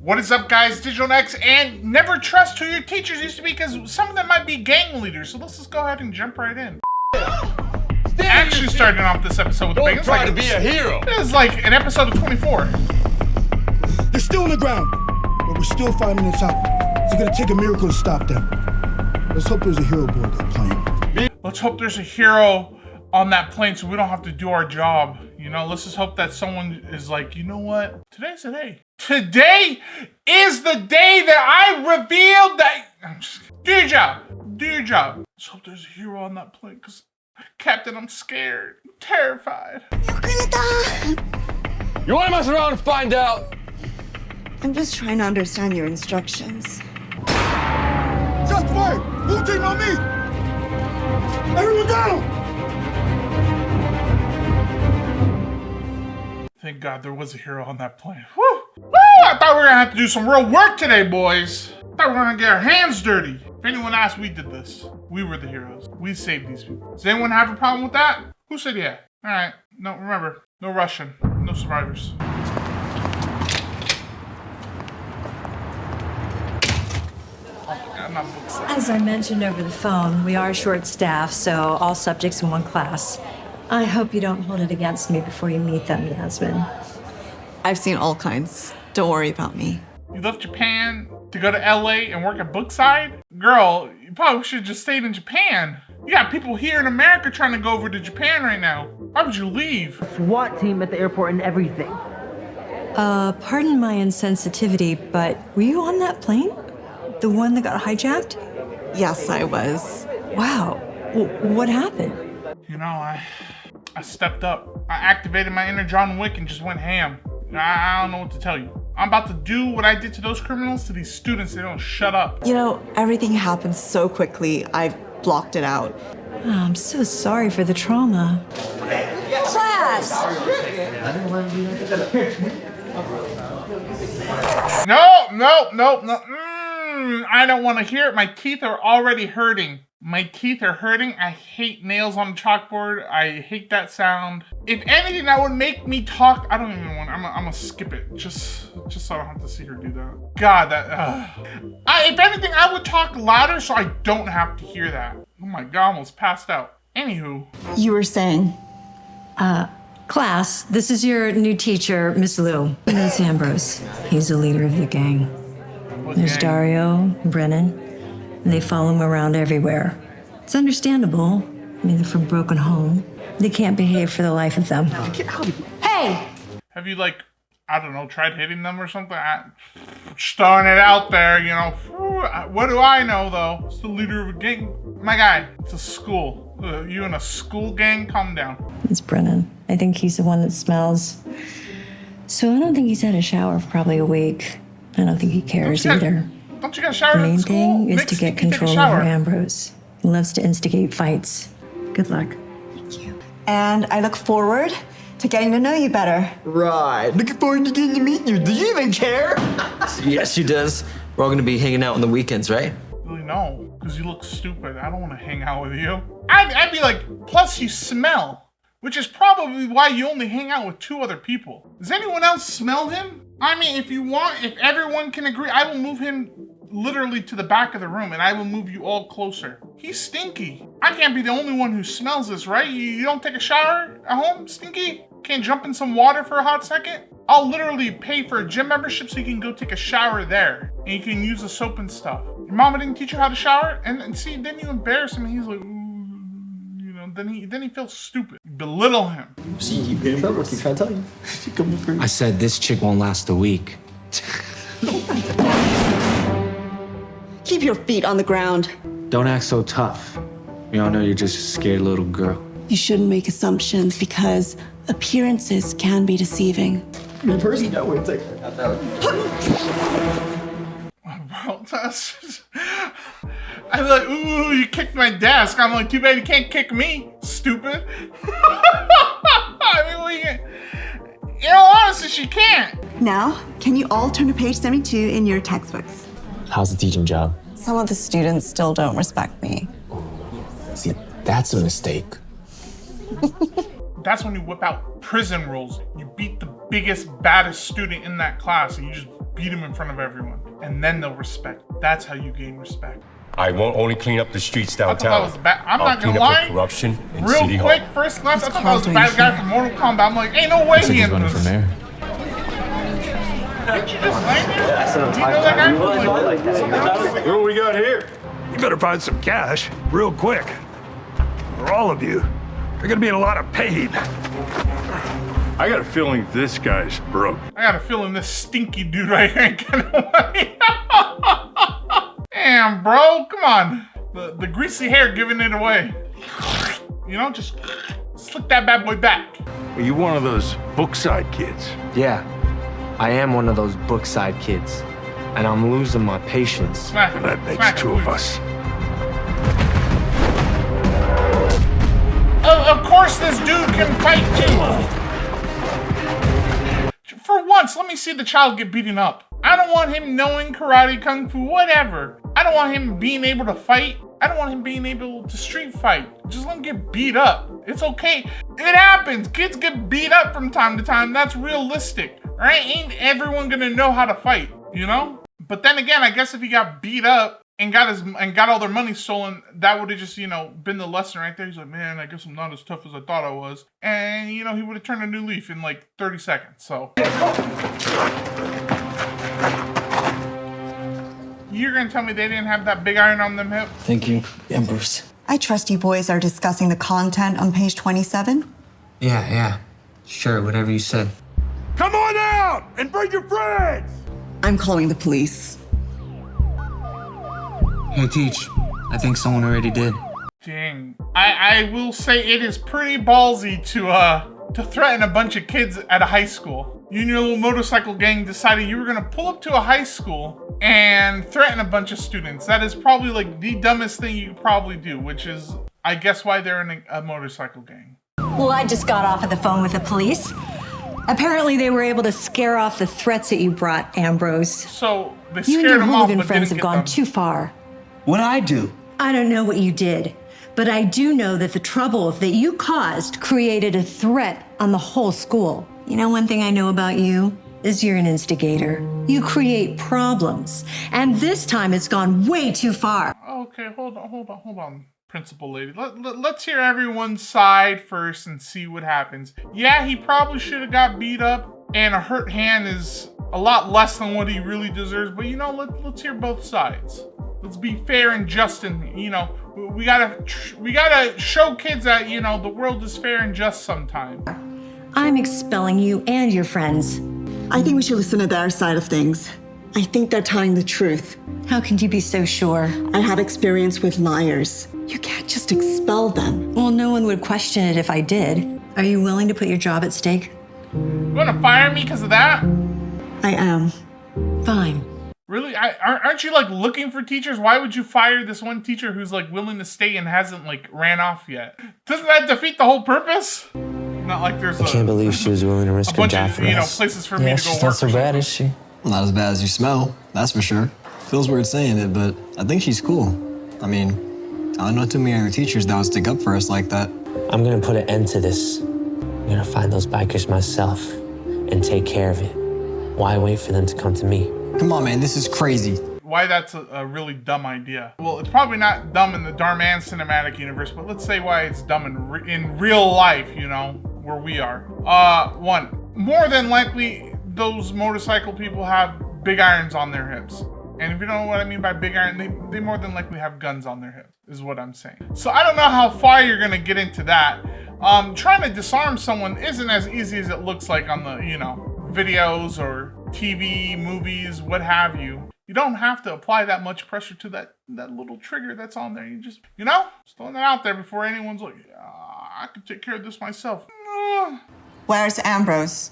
What is up, guys? Digitalnex, and never trust who your teachers used to be because some of them might be gang leaders. So let's just go ahead and jump right in. Actually, starting off this episode with the bang. Don't try to be a hero. It's like an episode of 24. They're still on the ground, but we're still fighting on top. It's gonna take a miracle to stop them. Let's hope there's a hero aboard that plane. Let's hope there's a hero on that plane so we don't have to do our job. You know, let's just hope that someone is like, you know what? Today's the day. Today is the day that I revealed that. I'm just kidding. Do your job. Do your job. Let's hope there's a hero on that plane because, Captain, I'm scared. I'm terrified. You want to mess around and find out? I'm just trying to understand your instructions. Just fire! Blue team on me! Everyone down! Thank God there was a hero on that plane. Woo! Woo! I thought we were gonna have to do some real work today, boys. I thought we were gonna get our hands dirty. If anyone asked, we did this. We were the heroes. We saved these people. Does anyone have a problem with that? Who said yeah? All right. No, remember, no Russian, no survivors. As I mentioned over the phone, we are short-staffed, so all subjects in one class. I hope you don't hold it against me before you meet them, Yasmin. I've seen all kinds. Don't worry about me. You left Japan to go to LA and work at Brookside? Girl, you probably should have just stayed in Japan. You got people here in America trying to go over to Japan right now. Why would you leave? SWAT team at the airport and everything. Pardon my insensitivity, but were you on that plane? The one that got hijacked? Yes, I was. Wow. What happened? You know, I stepped up. I activated my inner John Wick and just went ham. I don't know what to tell you. I'm about to do what I did to those criminals to these students. They don't shut up. You know, everything happened so quickly, I've blocked it out. Oh, I'm so sorry for the trauma. Class! No. I don't want to hear it. My teeth are already hurting. My teeth are hurting. I hate nails on a chalkboard. I hate that sound. If anything that would make me talk, I don't even want. I'm gonna skip it just so I don't have to see her do that. God, that. If anything, I would talk louder so I don't have to hear that. Oh my God, I almost passed out. Anywho. You were saying? Class, this is your new teacher, Miss Liu. Miss Ambrose. He's the leader of the gang. There's Dario, Brennan, and they follow him around everywhere. It's understandable. I mean, they're from broken home. They can't behave for the life of them. Hey! Have you, like, I don't know, tried hitting them or something? Just throwing it out there, you know. What do I know, though? It's the leader of a gang. My guy, it's a school. You in a school gang? Calm down. It's Brennan. I think he's the one that smells. So I don't think he's had a shower for probably a week. I don't think he cares either. Don't you got a shower The at main school? thing is Next to get week you take a control shower. over Ambrose. He loves to instigate fights. Good luck. Thank you. And I look forward to getting to know you better. Right. Looking forward to getting to meet you. Do you even care? Yes, she does. We're all gonna be hanging out on the weekends, right? Really, no, because you look stupid. I don't want to hang out with you. I'd be like, plus you smell, which is probably why you only hang out with 2 other people. Does anyone else smell him? I mean, if everyone can agree, I will move him literally to the back of the room and I will move you all closer. He's stinky. I can't be the only one who smells this, right? You don't take a shower at home, stinky? Can't jump in some water for a hot second? I'll literally pay for a gym membership so you can go take a shower there. And you can use the soap and stuff. Your mama didn't teach you how to shower? And see, then you embarrass him and he's like, ooh, you know, then he feels stupid. You belittle him. See, you get in trouble. Keep trying to tell you. She coming for you. I said this chick won't last a week. Keep your feet on the ground. Don't act so tough. We all know you're just a scared little girl. You shouldn't make assumptions because appearances can be deceiving. Me personally, that wouldn't take Bro, I'm like, ooh, you kicked my desk. I'm like, too bad you can't kick me, stupid. I mean, in all honesty, she can't. Now, can you all turn to page 72 in your textbooks? How's the teaching job? Some of the students still don't respect me. See, that's a mistake. That's when you whip out prison rules. You beat the biggest, baddest student in that class and you just beat him in front of everyone, and then they'll respect. That's how you gain respect. I won't only clean up the streets I thought downtown. that was bad. I'm I'll not gonna clean up lie. the corruption in Real City quick, Hall. first glance, I thought that called was a bad guy from Mortal Kombat. I'm like, ain't no way he in this. mayor. Didn't you just land here? Do you know that guy from like somewhere else? What do we got here? You better find some cash real quick. For all of you, you're gonna be in a lot of pain. I got a feeling this guy's broke. I got a feeling this stinky dude right here ain't getting away. Damn, bro, come on. The greasy hair giving it away. You know, just slick that bad boy back. Are you one of those bookside kids? Yeah, I am one of those bookside kids. And I'm losing my patience. Smack him. That makes Smack him, two of please. us. Of course this dude can fight too. For once, let me see the child get beaten up. I don't want him knowing karate, kung fu, whatever. I don't want him being able to fight. I don't want him being able to street fight. Just let him get beat up. It's okay. It happens. Kids get beat up from time to time. That's realistic, right? Ain't everyone gonna know how to fight, you know? But then again, I guess if he got beat up and got all their money stolen, that would have just, you know, been the lesson right there. He's like, man, I guess I'm not as tough as I thought I was. And, you know, he would have turned a new leaf in like 30 seconds, so. You're gonna tell me they didn't have that big iron on them hips? Thank you, Ambrose. I trust you boys are discussing the content on page 27. Yeah. Sure, whatever you said. Come on out and bring your friends! I'm calling the police. Hey, Teach. I think someone already did. Dang. I will say it is pretty ballsy to threaten a bunch of kids at a high school. You and your little motorcycle gang decided you were gonna pull up to a high school and threaten a bunch of students. That is probably like the dumbest thing you could probably do, which is, I guess, why they're in a motorcycle gang. Well, I just got off of the phone with the police. Apparently, they were able to scare off the threats that you brought, Ambrose. So they You and scared your them off, hooligan but friends didn't have get gone them. too far. What'd I do? I don't know what you did, but I do know that the trouble that you caused created a threat on the whole school. You know, one thing I know about you is you're an instigator. You create problems, and this time it's gone way too far. Okay, hold on, principal lady. Let's hear everyone's side first and see what happens. Yeah, he probably should have got beat up, and a hurt hand is a lot less than what he really deserves, but you know, let's hear both sides. Let's be fair and just, and you know, we gotta show kids that, you know, the world is fair and just sometimes. I'm expelling you and your friends. I think we should listen to their side of things. I think they're telling the truth. How can you be so sure? I have experience with liars. You can't just expel them. Well, no one would question it if I did. Are you willing to put your job at stake? You wanna fire me because of that? I am. Fine. Really? Aren't you like looking for teachers? Why would you fire this one teacher who's like willing to stay and hasn't like ran off yet? Doesn't that defeat the whole purpose? Not like there's I can't believe she was willing to risk a her bunch job of, for you know, us. places for me to go she's work. not so bad, is she? Not as bad as you smell, that's for sure. Feels weird saying it, but I think she's cool. I mean, I don't know too many other teachers that would stick up for us like that. I'm gonna put an end to this. I'm gonna find those bikers myself and take care of it. Why wait for them to come to me? Come on, man, this is crazy. Why that's a really dumb idea. Well, it's probably not dumb in the Darman cinematic universe, but let's say why it's dumb in real life, you know, where we are. One, more than likely, those motorcycle people have big irons on their hips. And if you don't know what I mean by big iron, they more than likely have guns on their hips, is what I'm saying. So I don't know how far you're gonna get into that. Trying to disarm someone isn't as easy as it looks like on the, you know, videos or TV, movies, what have you. You don't have to apply that much pressure to that little trigger that's on there. You just, you know, just throwing that out there before anyone's like, I could take care of this myself. Where's Ambrose?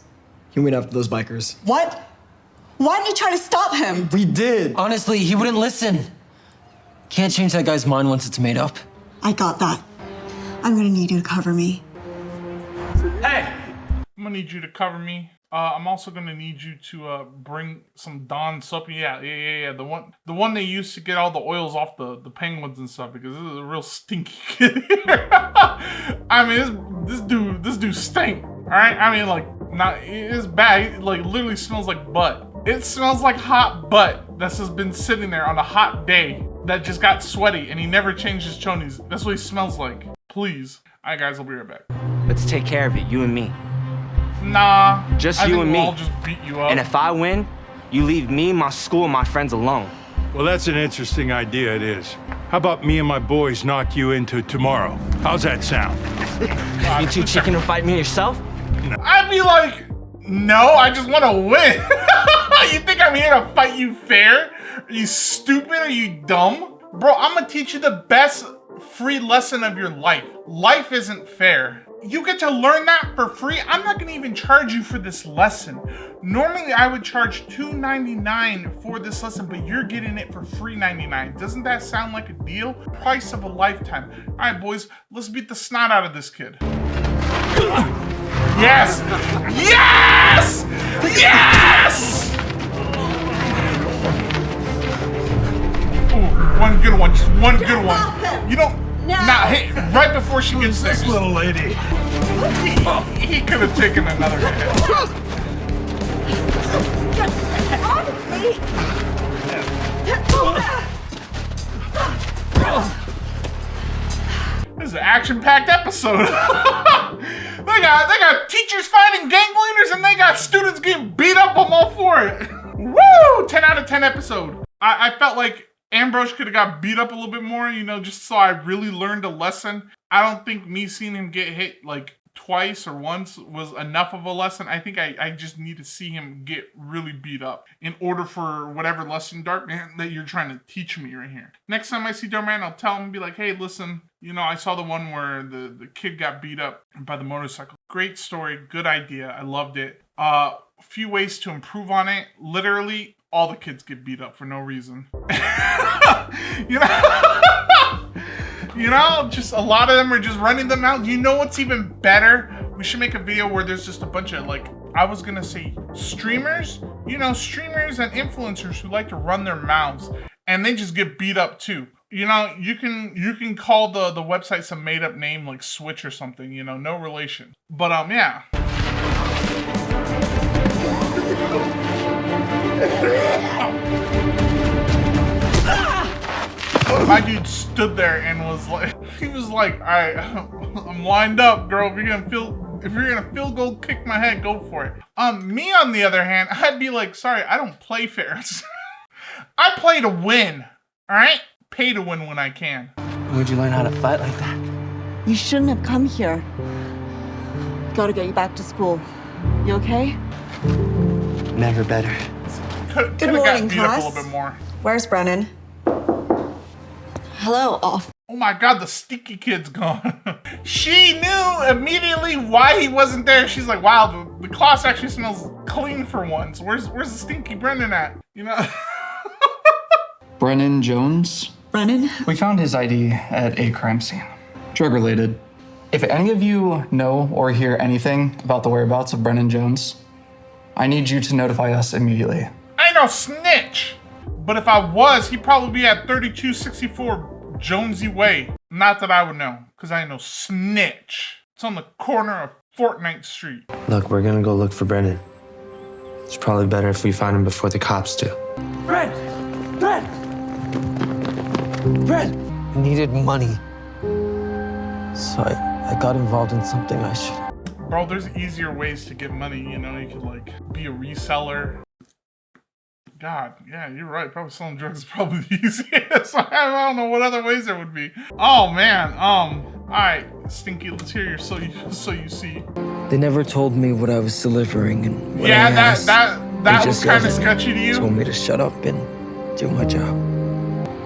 He went after those bikers. What? Why didn't you try to stop him? We did. Honestly, he wouldn't listen. Can't change that guy's mind once it's made up. I got that. I'm gonna need you to cover me. Hey! I'm gonna need you to cover me. I'm also gonna need you to bring some Dawn soap. Yeah. The one they used to get all the oils off the penguins and stuff, because this is a real stinky kid here. I mean, this dude stink. All right. I mean, like, not it's bad. It, like, literally smells like butt. It smells like hot butt that's just been sitting there on a hot day that just got sweaty and he never changed his chonies. That's what he smells like. Please. All right, guys, I'll be right back. Let's take care of it, you and me. Nah. Just you and me. I'll just beat you up. And if I win, you leave me, my school, and my friends alone. Well, that's an interesting idea, it is. How about me and my boys knock you into tomorrow? How's that sound? You too chicken to fight me yourself? No. I'd be like, no, I just want to win. You think I'm here to fight you fair? Are you stupid? Are you dumb? Bro, I'm gonna teach you the best free lesson of your life. Life isn't fair. You get to learn that for free. I'm not gonna even charge you for this lesson. Normally I would charge $2.99 for this lesson, but you're getting it for $3.99. Doesn't that sound like a deal? Price of a lifetime. All right, boys, let's beat the snot out of this kid. Yes! Yes! Yes! Ooh, one good one, just one good one. You don't. Nah, hey, right before she gets there. This little lady. He could have taken another hit. This is an action-packed episode. They got teachers fighting gang leaders and they got students getting beat up. I'm all for it. Woo! 10 out of 10 episode. I felt like Ambrose could have got beat up a little bit more, you know, just so I really learned a lesson. I don't think me seeing him get hit like twice or once was enough of a lesson. I think I just need to see him get really beat up in order for whatever lesson, Darkman, that you're trying to teach me right here. Next time I see Darkman, I'll tell him, be like, hey, listen, you know, I saw the one where the kid got beat up by the motorcycle. Great story, good idea, I loved it. A few ways to improve on it. Literally, all the kids get beat up for no reason. You know? You know, just a lot of them are just running them out. You know what's even better? We should make a video where there's just a bunch of, like, I was gonna say streamers. You know, streamers and influencers who like to run their mouths and they just get beat up too. You know, you can call the website some made up name like Switch or something, you know, no relation. But yeah. My dude stood there and was like, he was like, all right, I'm lined up, girl. If you're gonna field goal kick my head, go for it. Me on the other hand, I'd be like, sorry, I don't play fair. I play to win, all right? Pay to win when I can. Where'd you learn how to fight like that? You shouldn't have come here. Gotta get you back to school. You okay? Never better. Could have got beat up a little bit more. Where's Brennan? Hello, off. Oh my God, the stinky kid's gone. She knew immediately why he wasn't there. She's like, wow, the class actually smells clean for once. Where's the stinky Brennan at? You know? Brennan Jones? Brennan? We found his ID at a crime scene. Drug-related. If any of you know or hear anything about the whereabouts of Brennan Jones, I need you to notify us immediately. I ain't no snitch. But if I was, he'd probably be at 3264 Jonesy Way. Not that I would know, because I ain't no snitch. It's on the corner of Fortnite Street. Look, we're gonna go look for Brennan. It's probably better if we find him before the cops do. Brent! I needed money. So I got involved in something I should. Bro, there's easier ways to get money, you know? You could, like, be a reseller. God, yeah, you're right. Probably selling drugs is probably the easiest. I don't know what other ways there would be. Oh, man. All right, Stinky, let's hear your so you see. They never told me what I was delivering, and when yeah, I asked, that was kind of sketchy to you. Told me to shut up and do my job.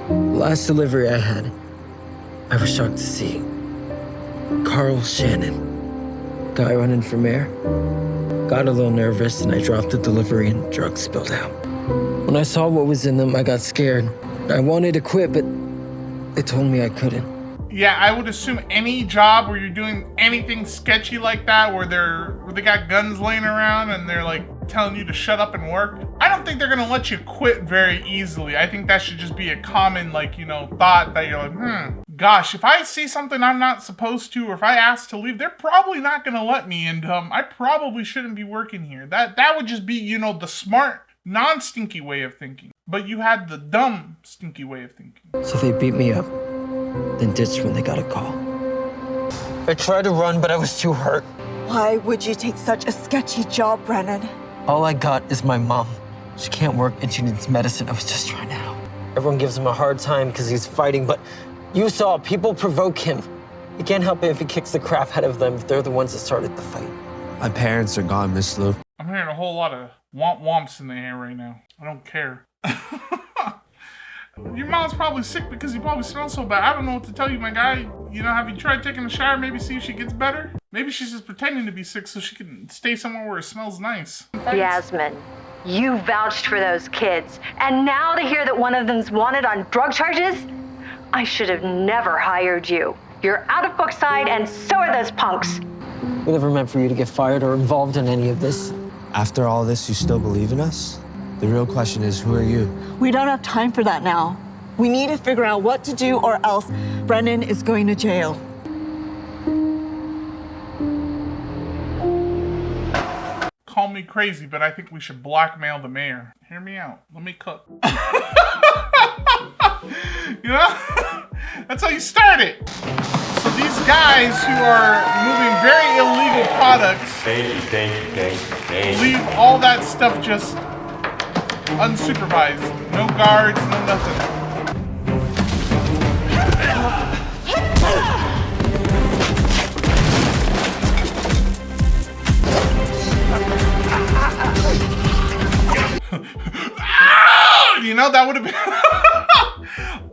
The last delivery I had, I was shocked to see Carl Shannon, guy running for mayor. Got a little nervous and I dropped the delivery and drugs spilled out. When I saw what was in them, I got scared. I wanted to quit, but they told me I couldn't. Yeah, I would assume any job where you're doing anything sketchy like that, where they got guns laying around and they're like telling you to shut up and work, I don't think they're gonna let you quit very easily. I think that should just be a common, like, you know, thought that you're like, gosh, if I see something I'm not supposed to, or if I ask to leave, they're probably not gonna let me, and I probably shouldn't be working here. That would just be, you know, the smart non-stinky way of thinking. But you had the dumb, stinky way of thinking. So they beat me up, then ditched when they got a call. I tried to run, but I was too hurt. Why would you take such a sketchy job, Brennan? All I got is my mom. She can't work and she needs medicine. I was just trying to help. Everyone gives him a hard time because he's fighting, but you saw people provoke him. He can't help it if he kicks the crap out of them if they're the ones that started the fight. My parents are gone, Miss Lou. I'm hearing a whole lot of womps in the air right now. I don't care. Your mom's probably sick because you probably smell so bad. I don't know what to tell you, my guy. You know, have you tried taking a shower? Maybe see if she gets better? Maybe she's just pretending to be sick so she can stay somewhere where it smells nice. Yasmin, you vouched for those kids. And now to hear that one of them's wanted on drug charges? I should have never hired you. You're out of Brookside and so are those punks. We never meant for you to get fired or involved in any of this. After all this, you still believe in us? The real question is, who are you? We don't have time for that now. We need to figure out what to do or else Brennan is going to jail. Call me crazy, but I think we should blackmail the mayor. Hear me out. Let me cook. You know? That's how you start it. So these guys who are moving very illegal products, Thank you. leave all that stuff just unsupervised. No guards, no nothing. You know, that would have been...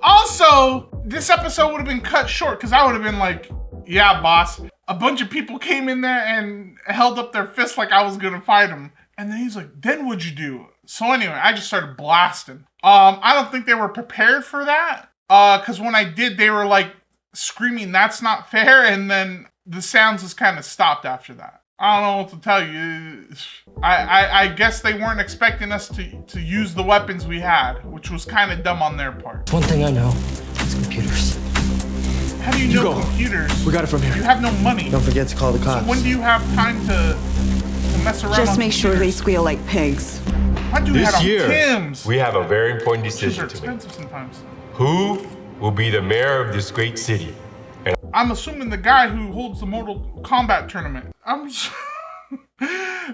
Also, this episode would have been cut short because I would have been like, yeah, boss. A bunch of people came in there and held up their fists like I was gonna fight them. And then he's like, then what'd you do? So anyway, I just started blasting. I don't think they were prepared for that. Because when I did, they were like screaming, that's not fair. And then the sounds just kind of stopped after that. I don't know what to tell you. I guess they weren't expecting us to use the weapons we had, which was kind of dumb on their part. One thing I know, it's computers. How do you know computers? We got it from here. You have no money. Don't forget to call the cops. So when do you have time to mess around? Just on make sure they computers? squeal like pigs. Why do we have on Tim's? We have a very important Shoes decision are to make. expensive sometimes. Who will be the mayor of this great city? And I'm assuming the guy who holds the Mortal Kombat tournament.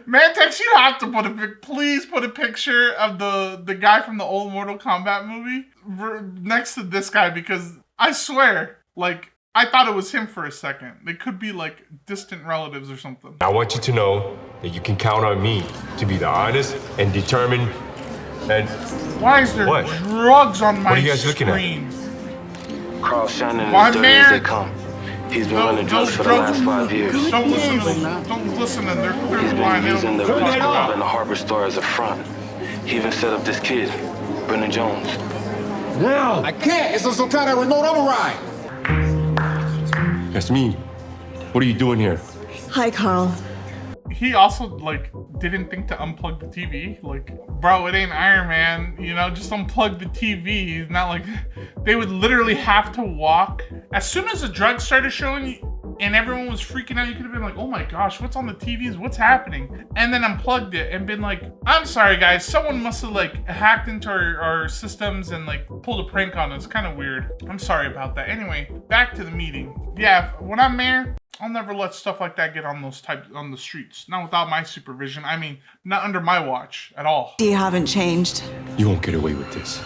Mantex, you have to please put a picture of the guy from the old Mortal Kombat movie next to this guy, because I swear, like, I thought it was him for a second. They could be like distant relatives or something. I want you to know that you can count on me to be the honest and determined and... Why is there drugs on my What are you guys looking screen? at? Carl Shannon is Why, dirty man? as they come. He's been running drugs for the last 5 years. Don't listen to them. They're clearly He's blind. been They don't using know the what they're talking club about. and the Harbor store as a front. He even set up this kid, Brennan Jones. Now! I can't. It's some kind of remote override. That's me. What are you doing here? Hi, Carl. He also, like, didn't think to unplug the TV. Like, bro, it ain't Iron Man, you know, just unplug the TV. He's not like, they would literally have to walk. As soon as the drugs started showing and everyone was freaking out, you could have been like, oh my gosh, what's on the TVs? What's happening? And then unplugged it and been like, I'm sorry guys, someone must have like hacked into our systems and like pulled a prank on us. Kind of weird. I'm sorry about that. Anyway, back to the meeting. Yeah, when I'm mayor, I'll never let stuff like that get on the streets. Not without my supervision. I mean, not under my watch at all. You haven't changed. You won't get away with this.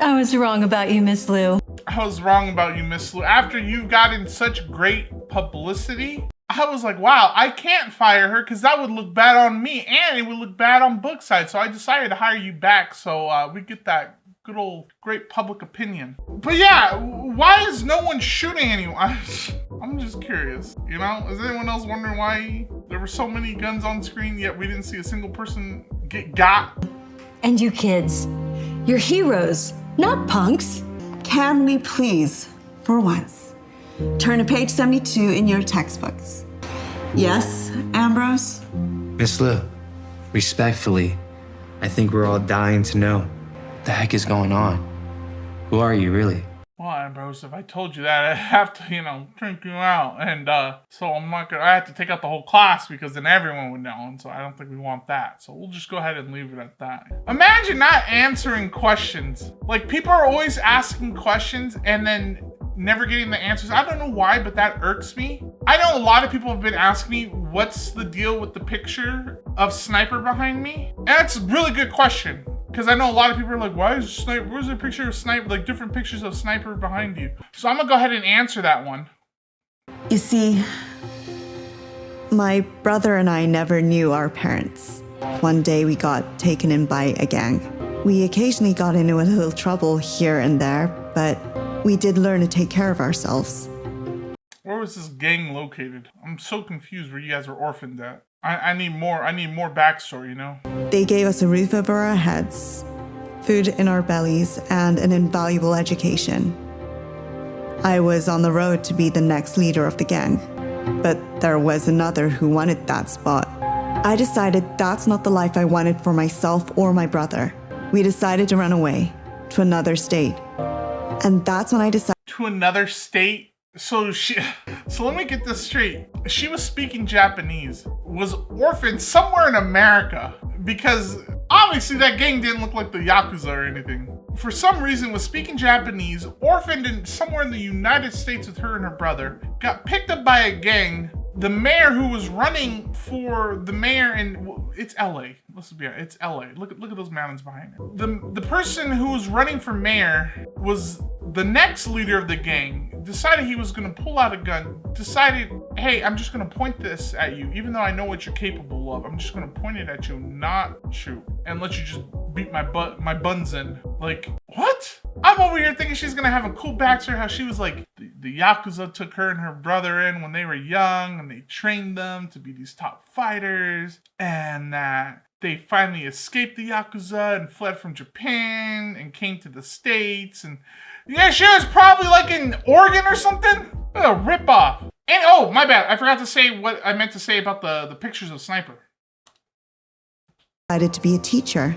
I was wrong about you, Miss Lou. I was wrong about you, Miss Lou. After you've gotten such great publicity, I was like, wow, I can't fire her because that would look bad on me and it would look bad on Brookside. So I decided to hire you back so we get that good old great public opinion. But yeah, why is no one shooting anyone? I'm just curious, you know? Is anyone else wondering why there were so many guns on screen yet we didn't see a single person get got? And you kids, you're heroes, not punks. Can we please, for once, turn to page 72 in your textbooks? Yes, Ambrose? Miss Lou, respectfully, I think we're all dying to know what the heck is going on. Who are you, really? Well, Ambrose, if I told you that, I'd have to, drink you out. And so I have to take out the whole class because then everyone would know. And so I don't think we want that. So we'll just go ahead and leave it at that. Imagine not answering questions. Like, people are always asking questions and then never getting the answers. I don't know why, but that irks me. I know a lot of people have been asking me, what's the deal with the picture of Sniper behind me? And that's a really good question. Because I know a lot of people are like, where's a picture of Sniper, like different pictures of Sniper behind you? So I'm gonna go ahead and answer that one. You see, my brother and I never knew our parents. One day we got taken in by a gang. We occasionally got into a little trouble here and there, but we did learn to take care of ourselves. Where was this gang located? I'm so confused where you guys were orphaned at. I need more backstory, They gave us a roof over our heads, food in our bellies, and an invaluable education. I was on the road to be the next leader of the gang, but there was another who wanted that spot. I decided that's not the life I wanted for myself or my brother. We decided to run away to another state. And that's when I decided... To another state? So let me get this straight. She was speaking Japanese, was orphaned somewhere in America, because obviously that gang didn't look like the Yakuza or anything. For some reason was speaking Japanese, orphaned somewhere in the United States with her and her brother, got picked up by a gang. The mayor who was running for the mayor in, it's LA. Let's be honest, it's LA. Look at those mountains behind it. The person who was running for mayor was the next leader of the gang, decided he was gonna pull out a gun, decided, hey, I'm just gonna point this at you, even though I know what you're capable of. I'm just gonna point it at you, not shoot, and let you just beat my buns in. Like, what? I'm over here thinking she's gonna have a cool backstory, how she was like, the Yakuza took her and her brother in when they were young, and they trained them to be these top fighters, and that they finally escaped the Yakuza and fled from Japan and came to the States. And yeah, she was probably like in Oregon or something. What a ripoff. And oh, my bad. I forgot to say what I meant to say about the pictures of Sniper. I decided to be a teacher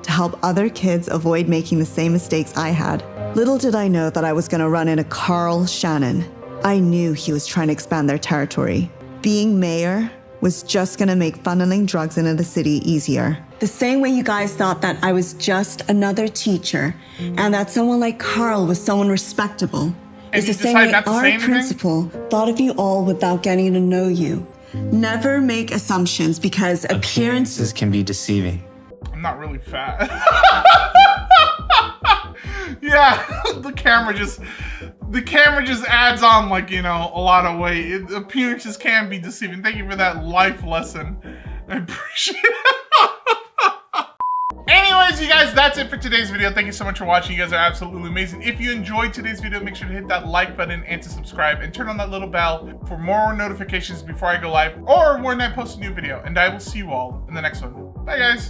to help other kids avoid making the same mistakes I had. Little did I know that I was going to run into Carl Shannon. I knew he was trying to expand their territory. Being mayor was just gonna make funneling drugs into the city easier. The same way you guys thought that I was just another teacher and that someone like Carl was someone respectable. It's the same way our principal thought of you all without getting to know you. Never make assumptions because Appearances can be deceiving. I'm not really fat. Yeah, the camera just adds on, like, a lot of weight. Appearances can be deceiving. Thank you for that life lesson. I appreciate it. Anyways, you guys, that's it for today's video. Thank you so much for watching. You guys are absolutely amazing. If you enjoyed today's video, make sure to hit that like button and to subscribe and turn on that little bell for more notifications before I go live or when I post a new video. And I will see you all in the next one. Bye, guys.